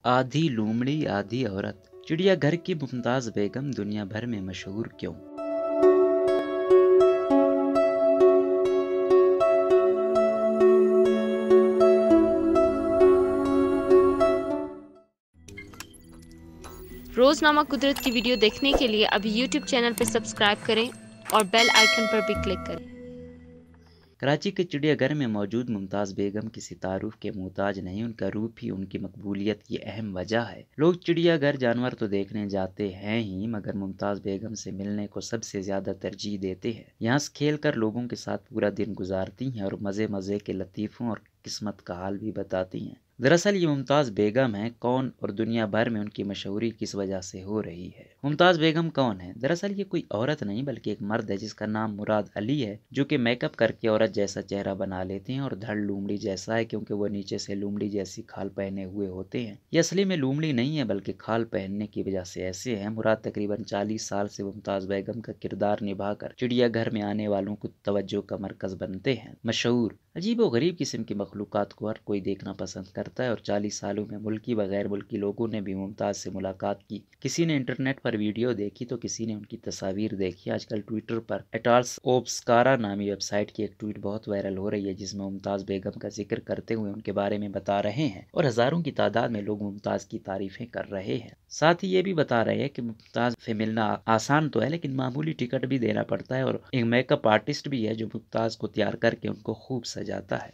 आधी लोमड़ी आधी औरत, चिड़िया घर की मुमताज बेगम दुनिया भर में मशहूर क्यों? रोजनामा कुदरत की वीडियो देखने के लिए अभी YouTube चैनल पर सब्सक्राइब करें और बेल आइकन पर भी क्लिक करें। कराची के चिड़ियाघर में मौजूद मुमताज़ बेगम किसी तारुफ के मोहताज नहीं, उनका रूप ही उनकी मकबूलियत की अहम वजह है। लोग चिड़ियाघर जानवर तो देखने जाते हैं ही, मगर मुमताज़ बेगम से मिलने को सबसे ज़्यादा तरजीह देते हैं। यहाँ खेल कर लोगों के साथ पूरा दिन गुजारती हैं और मज़े मज़े के लतीफ़ों और किस्मत का हाल भी बताती हैं। दरअसल ये मुमताज़ बेगम हैं कौन और दुनिया भर में उनकी मशहूरी किस वजह से हो रही है? मुमताज़ बेगम कौन है? दरअसल ये कोई औरत नहीं बल्कि एक मर्द है जिसका नाम मुराद अली है, जो कि मेकअप करके औरत जैसा चेहरा बना लेते हैं और धड़ लोमड़ी जैसा है, क्योंकि वो नीचे से लोमड़ी जैसी खाल पहने हुए होते हैं। ये असली में लोमड़ी नहीं है बल्कि खाल पहनने की वजह से ऐसे हैं। मुराद तकरीबन 40 साल से मुमताज़ बेगम का किरदार निभाकर चिड़ियाघर में आने वालों को तवज्जो का मरकज बनते हैं। मशहूर अजीब व गरीब किस्म की मखलूक़ात को हर कोई देखना पसंद करता है और 40 सालों में मुल्की व गैर मुल्की लोगों ने भी मुमताज़ से मुलाकात की। किसी ने इंटरनेट पर वीडियो देखी तो किसी ने उनकी तस्वीर देखी। आजकल ट्विटर पर एटाल्स ओब्सकारा नामी वेबसाइट की एक ट्वीट बहुत वायरल हो रही है, जिसमें मुमताज़ बेगम का जिक्र करते हुए उनके बारे में बता रहे हैं और हज़ारों की तादाद में लोग मुमताज़ की तारीफ़ें कर रहे हैं। साथ ही ये भी बता रहे हैं कि मुमताज़ से मिलना आसान तो है, लेकिन मामूली टिकट भी देना पड़ता है और एक मेकअप आर्टिस्ट भी है जो मुमताज़ को तैयार करके उनको खूब सजाता है।